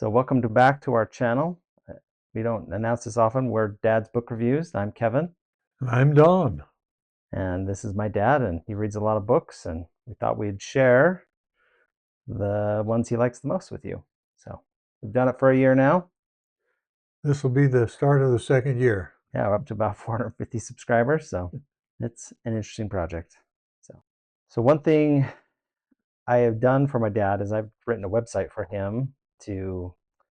So welcome back to our channel. We don't announce this often. We're Dad's Book Reviews. I'm Kevin. I'm Don. And this is my dad, and he reads a lot of books, and we thought we'd share the ones he likes the most with you. So we've done it for a year now. This will be the start of the second year. Yeah, we're up to about 450 subscribers, so it's an interesting project. So one thing I have done for my dad is I've written a website for him to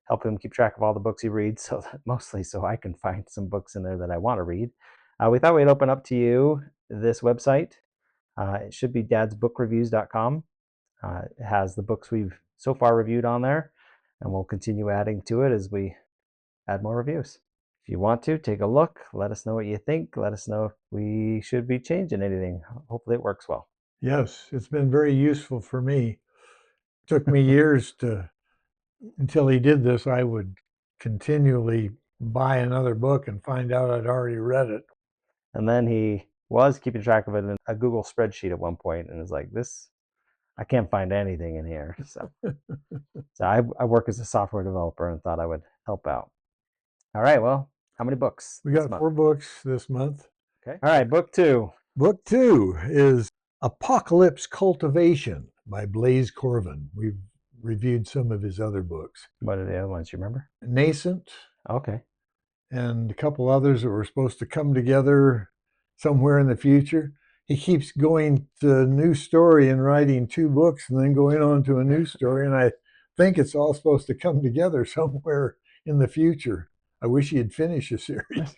help him keep track of all the books he reads, so that mostly so I can find some books in there that I want to read. We thought we'd open up to you this website. It should be dadsbookreviews.com. It has the books we've so far reviewed on there, and we'll continue adding to it as we add more reviews. If you want to, take a look. Let us know what you think. Let us know if we should be changing anything. Hopefully it works well. Yes, it's been very useful for me. It took me years until he did this, I would continually buy another book and find out I'd already read it. And then he was keeping track of it in a Google spreadsheet at one point, and was like, I can't find anything in here. So I work as a software developer and thought I would help out. All right, well, how many books? We got 4 books this month. Okay. All right, book 2. Book 2 is Apocalypse Cultivation by Blaise Corvin. We've reviewed some of his other books. What are the other ones, you remember? Nascent. Okay. And a couple others that were supposed to come together somewhere in the future. He keeps going to a new story and writing 2 books and then going on to a new story. And I think it's all supposed to come together somewhere in the future. I wish he'd finish a series.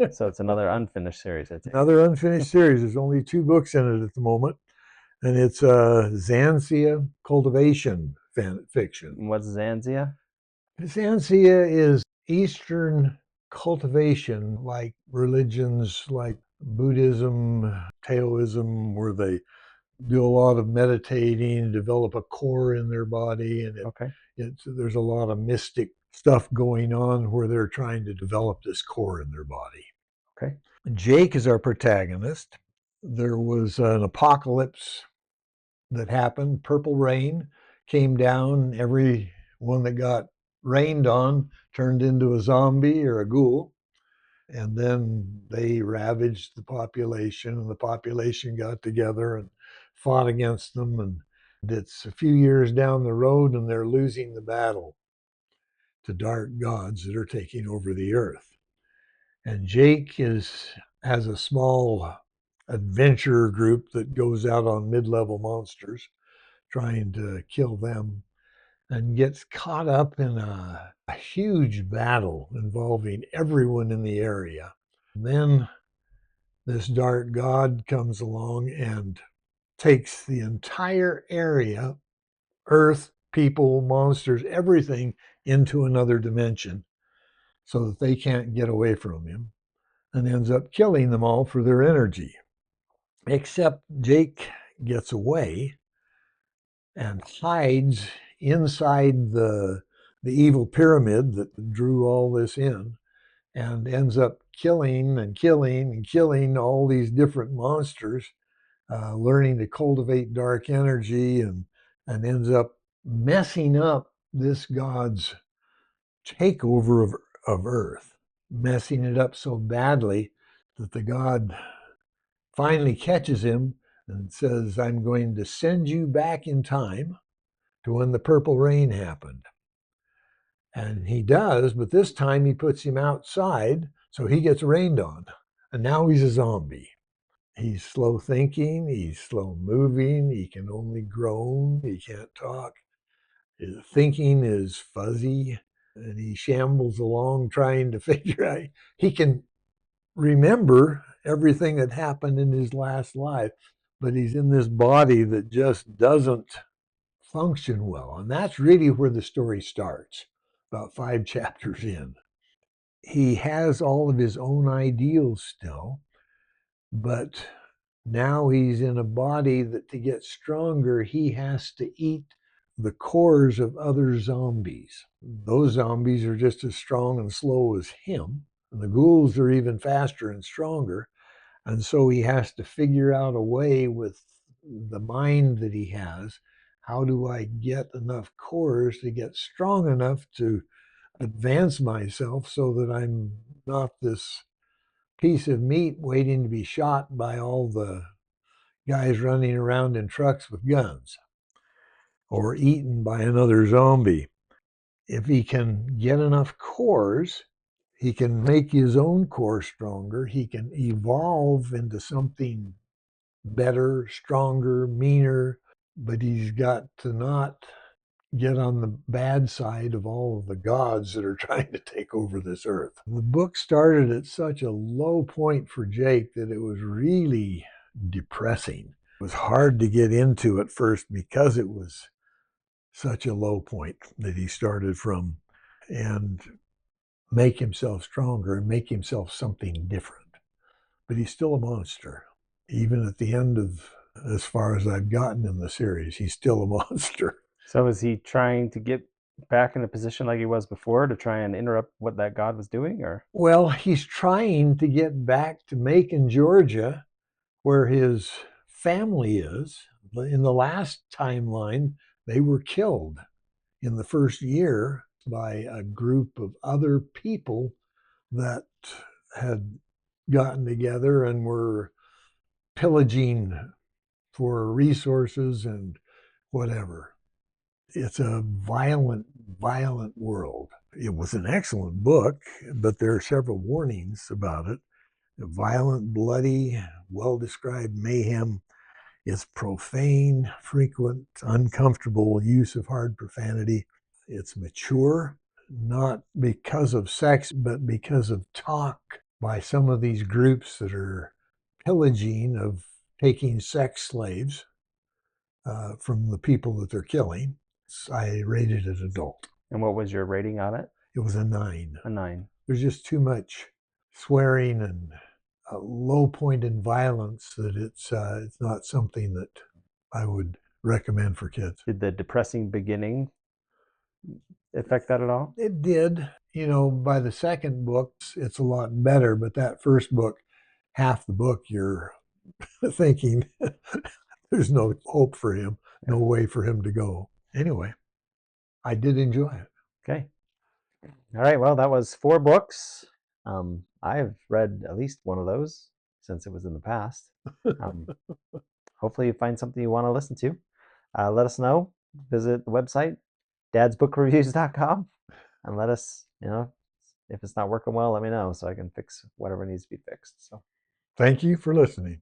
So it's another unfinished series, I think. Another unfinished series. There's only 2 books in it at the moment. And it's Zanzia Cultivation fiction. What's Zanzia? Zanzia is Eastern cultivation, like religions like Buddhism, Taoism, where they do a lot of meditating, develop a core in their body, and there's a lot of mystic stuff going on where they're trying to develop this core in their body. Okay. Jake is our protagonist. There was an apocalypse that happened. Purple rain came down. Everyone that got rained on turned into a zombie or a ghoul. And then they ravaged the population, and the population got together and fought against them. And it's a few years down the road, and they're losing the battle to dark gods that are taking over the earth. And Jake has a small adventure group that goes out on mid-level monsters trying to kill them, and gets caught up in a huge battle involving everyone in the area. And then this dark god comes along and takes the entire area, earth, people, monsters, everything, into another dimension so that they can't get away from him, and ends up killing them all for their energy. Except Jake gets away and hides inside the evil pyramid that drew all this in, and ends up killing and killing and killing all these different monsters, learning to cultivate dark energy, and ends up messing up this god's takeover of Earth, messing it up so badly that the god finally catches him and says, "I'm going to send you back in time to when the purple rain happened." And he does, but this time he puts him outside, so he gets rained on. And now he's a zombie. He's slow thinking, he's slow moving, he can only groan, he can't talk. His thinking is fuzzy, and he shambles along trying to figure out. He can remember everything that happened in his last life, but he's in this body that just doesn't function well. And that's really where the story starts, about 5 chapters in. He has all of his own ideals still, but now he's in a body that to get stronger, he has to eat the cores of other zombies. Those zombies are just as strong and slow as him, and the ghouls are even faster and stronger. And so he has to figure out a way with the mind that he has how do I get enough cores to get strong enough to advance myself so that I'm not this piece of meat waiting to be shot by all the guys running around in trucks with guns or eaten by another zombie. If he can get enough cores, he can make his own core stronger. He can evolve into something better, stronger, meaner, but he's got to not get on the bad side of all of the gods that are trying to take over this earth. The book started at such a low point for Jake that it was really depressing. It was hard to get into at first because it was such a low point that he started from, and make himself stronger and make himself something different. But he's still a monster. Even at the end of, as far as I've gotten in the series, he's still a monster. So is he trying to get back in a position like he was before to try and interrupt what that god was doing, or? Well, he's trying to get back to Macon, Georgia, where his family is. In the last timeline, they were killed in the first year by a group of other people that had gotten together and were pillaging for resources and whatever. It's a violent, violent world. It was an excellent book, but there are several warnings about it. Violent, bloody, well-described mayhem. It's profane, frequent, uncomfortable use of hard profanity. It's mature, not because of sex, but because of talk by some of these groups that are pillaging of taking sex slaves from the people that they're killing. I rated it adult. And what was your rating on it? It was a 9. A 9. There's just too much swearing and a low point in violence that it's not something that I would recommend for kids. Did the depressing beginning affect that at all? It did. You know, by the second book, it's a lot better, but that first book, half the book, you're thinking there's no hope for him, no way for him to go. Anyway, I did enjoy it. Okay. All right. Well, that was 4 books. I've read at least one of those since it was in the past. Hopefully you find something you want to listen to. Let us know. Visit the website, dadsbookreviews.com, and let us, if it's not working well, let me know so I can fix whatever needs to be fixed. So thank you for listening.